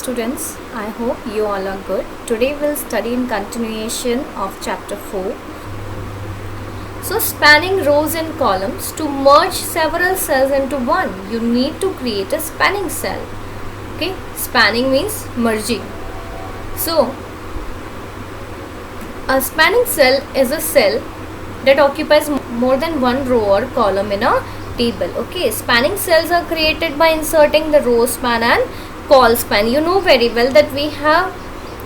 students, I hope you all are good. Today we'll study in continuation of chapter 4. So spanning rows and columns. To merge several cells into one, you need to create a spanning cell. Okay, spanning means merging. So a spanning cell is a cell that occupies more than one row or column in a table. Okay, spanning cells are created by inserting the row span and col span. You know very well that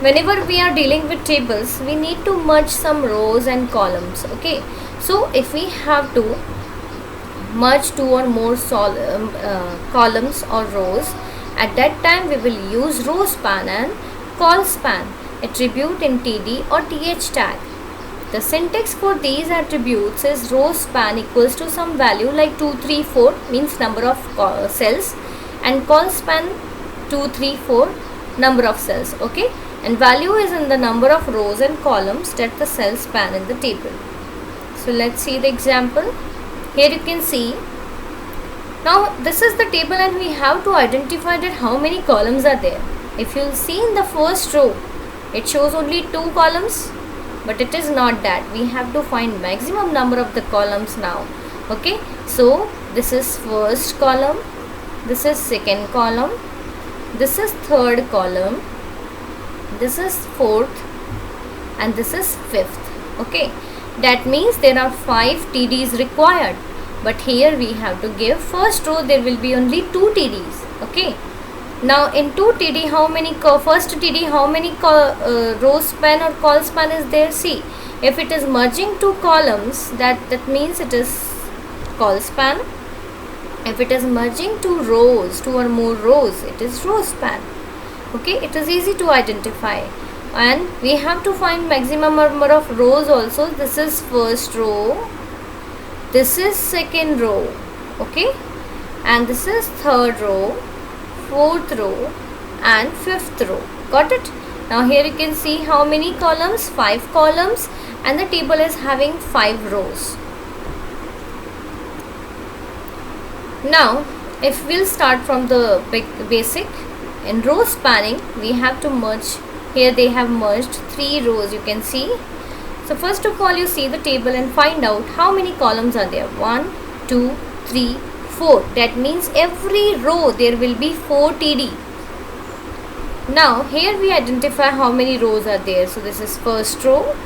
whenever we are dealing with tables, we need to merge some rows and columns. Okay, so if we have to merge two or more columns or rows, at that time we will use row span and col span attribute in TD or TH tag. The syntax for these attributes is row span equals to some value like 2, 3, 4 means number of cells, and col span 2, 3, 4 number of cells. Okay, and value is in the number of rows and columns that the cells span in the table. So let's see the example. Here you can see, now this is the table and we have to identify that how many columns are there. If you see in the first row, it shows only 2 columns, but it is not that. We have to find maximum number of the columns now. Okay, so this is first column, this is second column, this is third column, this is fourth, and this is fifth. Okay, that means there are 5 TDs required, but here we have to give first row there will be only 2 TDs. Okay, now in 2 TD how many first TD how many row span or col span is there? See, if it is merging 2 columns, that means it is col span. If it is merging 2 rows, 2 or more rows, it is row span. Okay, it is easy to identify, and we have to find maximum number of rows also. This is first row, this is second row, okay, and this is third row, fourth row, and fifth row. Got it? Now here you can see how many columns? 5 columns, and the table is having 5 rows. Now if we'll start from the basic, in row spanning we have to merge. Here they have merged 3 rows, you can see. So first of all, you see the table and find out how many columns are there. 1, 2, 3, 4. That means every row there will be 4 TD. Now here we identify how many rows are there. So this is first row,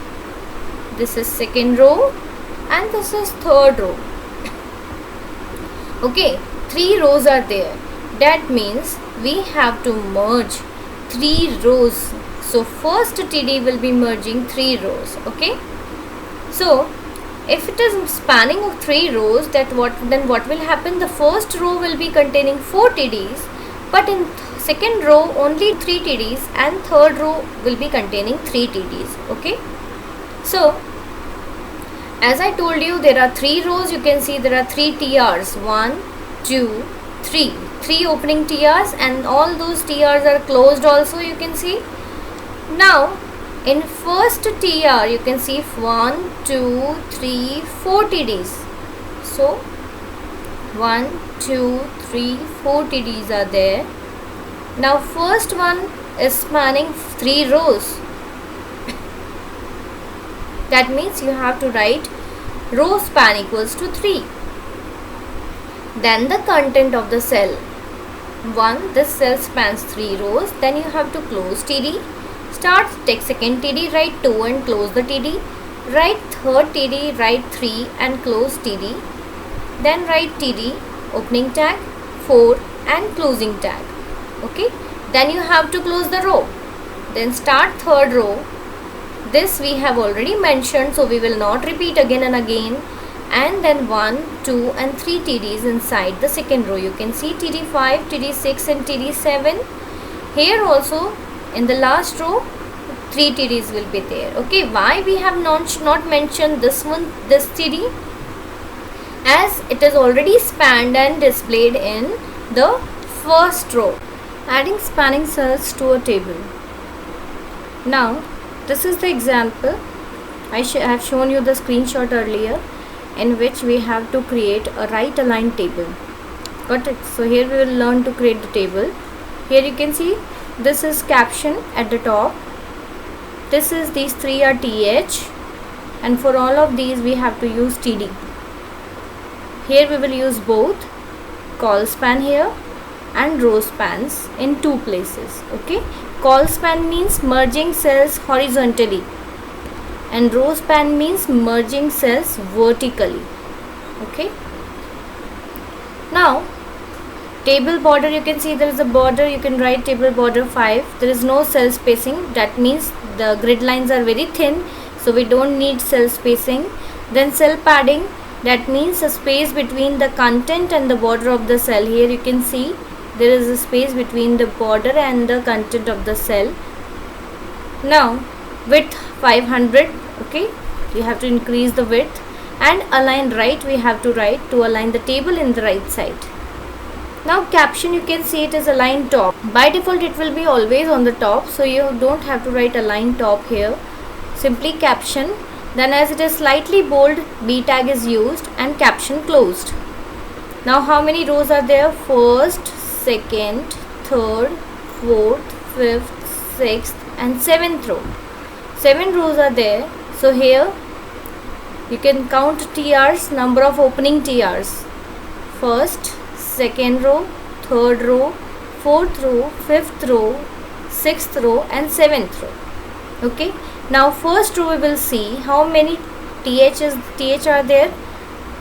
this is second row, and this is third row. Okay, 3 rows are there. That means we have to merge 3 rows. So first TD will be merging 3 rows. Okay, so if it is spanning of 3 rows, then what will happen? The first row will be containing 4 TDs, but in second row only 3 TDs, and third row will be containing 3 TDs. Okay, so as I told you, there are 3 rows. You can see there are 3 TRs. 1, 2, 3. 3 opening TRs, and all those TRs are closed also, you can see. Now in first TR you can see 1, 2, 3, 4 TDs. So 1, 2, 3, 4 TDs are there. Now first one is spanning 3 rows. That means you have to write row span equals to 3. Then the content of the cell. 1, this cell spans 3 rows. Then you have to close TD. Take second TD, write 2 and close the TD. Write third TD, write 3 and close TD. Then write TD, opening tag, 4 and closing tag. Okay, then you have to close the row. Then start third row. This we have already mentioned, so we will not repeat again and again. And then 1, 2 and 3 TDs inside the second row. You can see TD5, TD6 and TD7. Here also in the last row 3 TDs will be there. Okay, why we have not mentioned this TD? As it is already spanned and displayed in the first row. Adding spanning cells to a table. Now this is the example. I have shown you the screenshot earlier, in which we have to create a right aligned table. Got it? So here we will learn to create the table. Here you can see this is caption at the top. This is, these three are TH, and for all of these we have to use TD. Here we will use both call span here and row spans in two places. Okay, call span means merging cells horizontally and row span means merging cells vertically. Okay, now table border, you can see there is a border, you can write table border 5. There is no cell spacing, that means the grid lines are very thin, so we don't need cell spacing. Then cell padding, that means a space between the content and the border of the cell. Here you can see there is a space between the border and the content of the cell. Now width 500, okay, you have to increase the width, and align right, we have to write to align the table in the right side. Now caption, you can see it is align top. By default it will be always on the top, so you don't have to write align top here. Simply caption. Then as it is slightly bold, B tag is used and caption closed. Now how many rows are there? First, second, third, fourth, fifth, sixth and seventh row. 7 rows are there. So here you can count TRs, number of opening TRs. First, second row, third row, fourth row, fifth row, sixth row and seventh row. Okay, now first row we will see how many TH are there.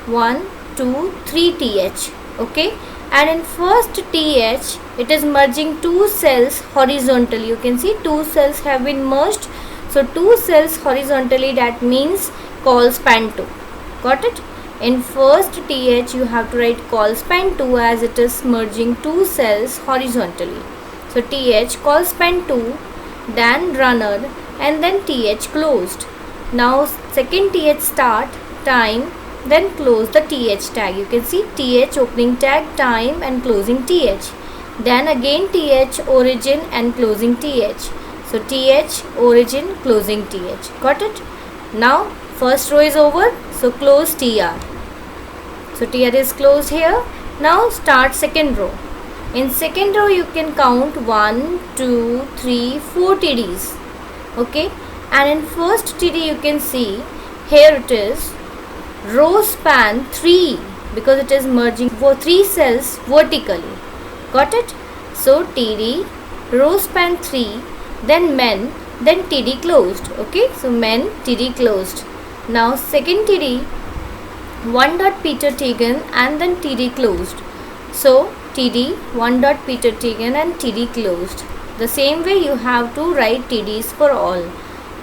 1, 2, 3 TH. Okay, and in first TH it is merging 2 cells horizontally. You can see 2 cells have been merged, so 2 cells horizontally, that means call span 2. Got it? In first TH you have to write call span 2 as it is merging 2 cells horizontally. So TH call span 2, then runner and then TH closed. Now second TH start, time, then close the TH tag. You can see TH opening tag, time and closing TH. Then again TH origin and closing TH. So TH origin closing TH. Got it? Now first row is over, so close TR. So TR is closed here. Now start second row. In second row you can count 1, 2, 3, 4 TDs. Okay, and in first TD you can see here it is row span 3 because it is merging for 3 cells vertically. Got it? So TD row span 3, then men, then TD closed. Okay, so men, TD closed. Now second TD 1 dot Peter Tegan and then TD closed. So TD 1 dot Peter Tegan and TD closed. The same way you have to write TDs for all.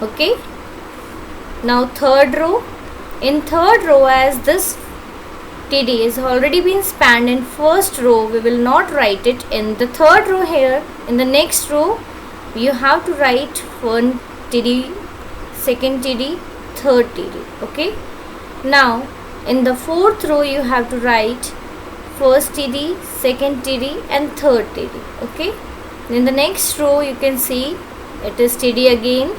Okay. Now third row. In third row, as this TD is already been spanned in first row, we will not write it in the third row here. In the next row you have to write one TD, second TD, third TD. Okay. Now in the fourth row you have to write first TD, second TD and third TD. Okay. In the next row you can see it is TD again.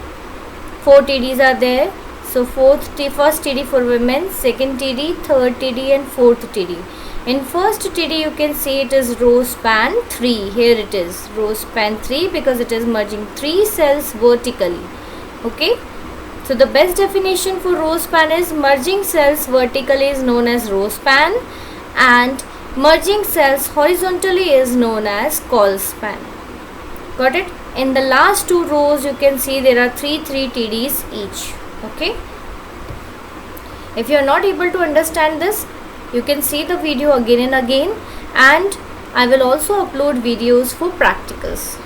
4 TDs are there. So first TD for women, second TD, third TD and fourth TD. In first TD you can see it is row span 3. Here it is row span 3 because it is merging 3 cells vertically. Okay. So the best definition for row span is merging cells vertically is known as row span and merging cells horizontally is known as call span. Got it? In the last 2 rows you can see there are 3 TDs each. Okay. If you are not able to understand this, you can see the video again and again, and I will also upload videos for practicals.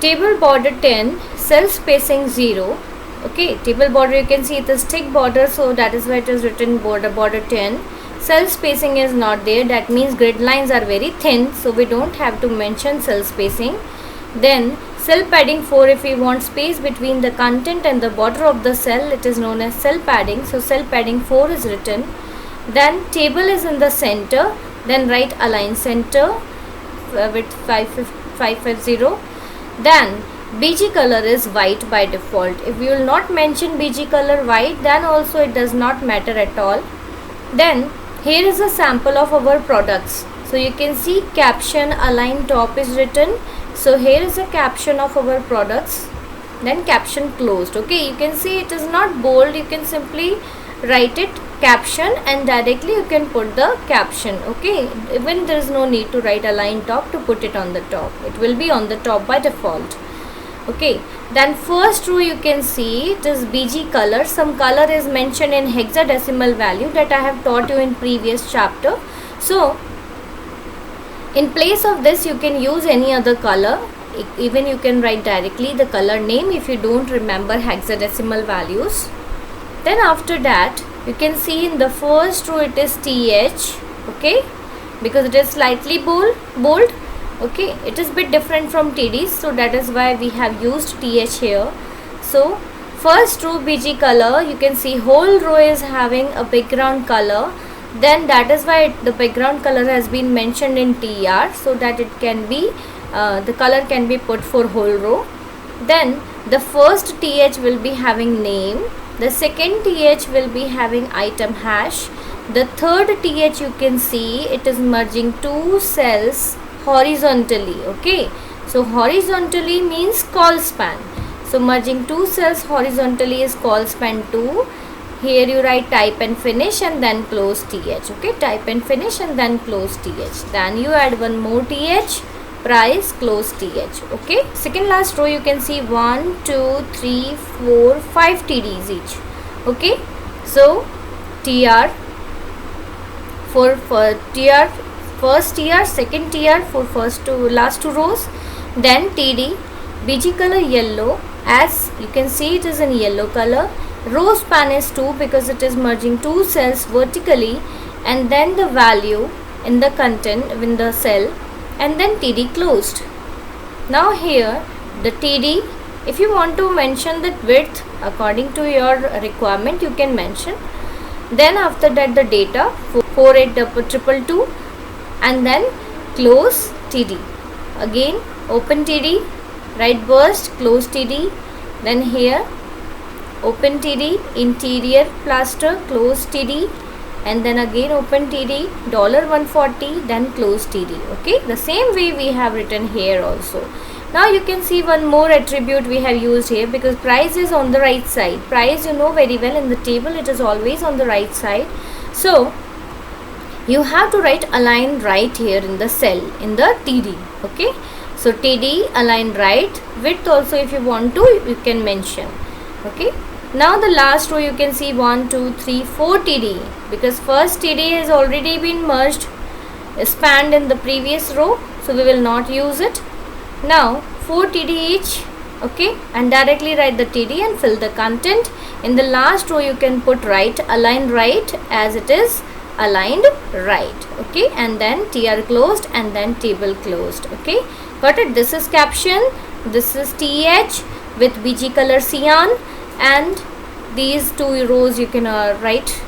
Table border 10, cell spacing 0. Okay, table border you can see it is thick border, so that is why it is written border 10. Cell spacing is not there, that means grid lines are very thin, so we don't have to mention cell spacing. Then cell padding 4, if we want space between the content and the border of the cell, it is known as cell padding. So cell padding 4 is written. Then table is in the center, then write align center with 550. Then BG color is white by default. If you will not mention BG color white, then also it does not matter at all. Then here is a sample of our products. So you can see caption align top is written. So here is the caption of our products, then caption closed. Okay, you can see it is not bold, you can simply write it caption and directly you can put the caption. Okay, even there is no need to write align top to put it on the top, it will be on the top by default. Okay, then first row you can see it is BG color. Some color is mentioned in hexadecimal value that I have taught you in previous chapter. So in place of this you can use any other color. Even you can write directly the color name if you don't remember hexadecimal values. Then after that you can see in the first row it is TH. Okay, because it is slightly bold. Okay, it is bit different from TD, so that is why we have used TH here. So first row BG color, you can see whole row is having a background color, then that is why the background color has been mentioned in TR, so that it can be the color can be put for whole row. Then the first TH will be having name, the second TH will be having item hash, the third TH you can see it is merging two cells horizontally. Okay, so horizontally means call span, so merging two cells horizontally is call span 2. Here you write type and finish and then close TH. Okay, type and finish and then close TH, then you add one more TH, price, close TH. Okay, second last row you can see 1 2 3 4 5 TDs each. Okay, so TR for TR, first TR, second TR for first to last two rows, then TD, BG color yellow, as you can see it is in yellow color, row span is 2 because it is merging two cells vertically, and then the value in the content in the cell, and then TD closed. Now here the TD, if you want to mention the width according to your requirement you can mention. Then after that the data 48222 and then close TD. Again open TD, write burst, close TD, then here open TD, interior plaster, close TD, and then again open TD, $140, then close TD. Okay, the same way we have written here also. Now you can see one more attribute we have used here, because price is on the right side. Price, you know very well, in the table it is always on the right side. So you have to write align right here in the cell in the TD. Okay, so TD align right, width also if you want to you can mention. Okay, now the last row you can see 1 2 3 4 TD, because first TD has already been merged, spanned in the previous row, so we will not use it. Now 4 TD each. Okay, and directly write the TD and fill the content. In the last row you can put right, align right, as it is aligned right. Okay, and then TR closed and then table closed. Okay, got it? This is caption, this is TH with BG color cyan, and these two rows you can write.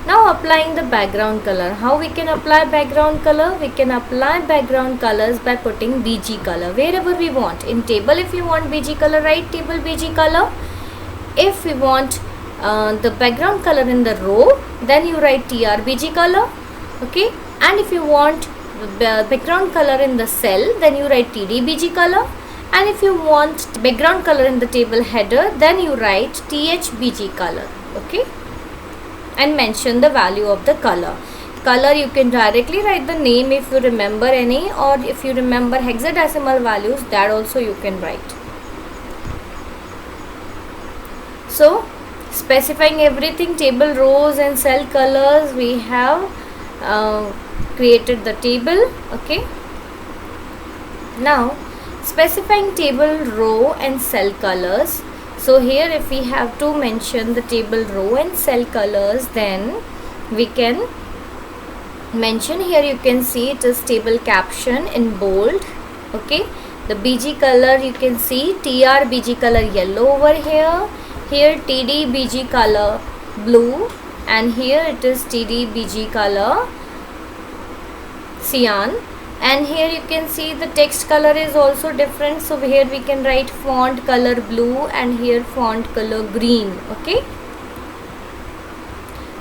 Now applying the background color. How we can apply background color? We can apply background colors by putting BG color wherever we want. In table if you want BG color, write table BG color. If we want the background color in the row, then you write TR BG color. Okay, and if you want the background color in the cell, then you write TD BG color. And if you want background color in the table header, then you write TH BG color. Okay, and mention the value of the color. Color you can directly write the name if you remember any, or if you remember hexadecimal values, that also you can write. So specifying everything, table rows and cell colors, we have created the table. Okay, now specifying table row and cell colors. So here if we have to mention the table row and cell colors, then we can mention here. You can see it is table caption in bold. Okay, the BG color you can see TR BG color yellow over here, here TD BG color blue, and here it is TD BG color cyan. And here you can see the text color is also different, so here we can write font color blue and here font color green. Okay,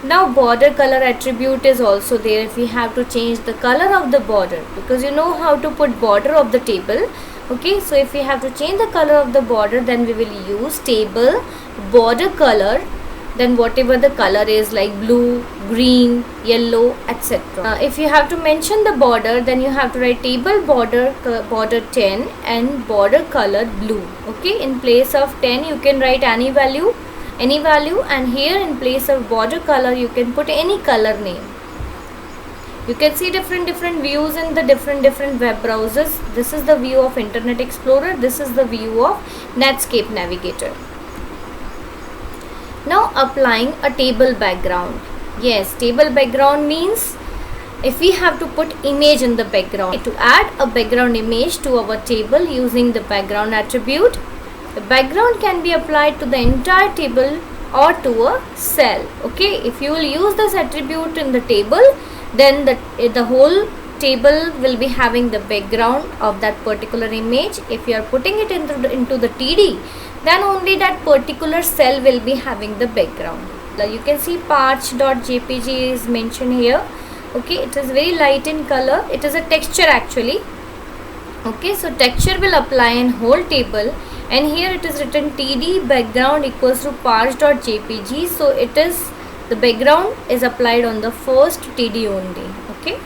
Now border color attribute is also there if we have to change the color of the border, because you know how to put border of the table. Okay, so if we have to change the color of the border, then we will use table border color, then whatever the color is, like blue, green, yellow, etc. If you have to mention the border, then you have to write table border border 10 and border color blue. Okay, in place of 10 you can write any value, and here in place of border color you can put any color name. You can see different views in the different web browsers. This is the view of Internet Explorer, this is the view of Netscape Navigator. Now applying a table background. Yes, table background means if we have to put image in the background. To add a background image to our table using the background attribute, the background can be applied to the entire table or to a cell. Okay, if you will use this attribute in the table, then the whole table will be having the background of that particular image. If you are putting it into the TD, then only that particular cell will be having the background. Now you can see parch.jpg is mentioned here. Okay, it is very light in color, it is a texture actually. Okay, so texture will apply in whole table, and here it is written td background equals to parch.jpg, so it is the background is applied on the first td only. Okay.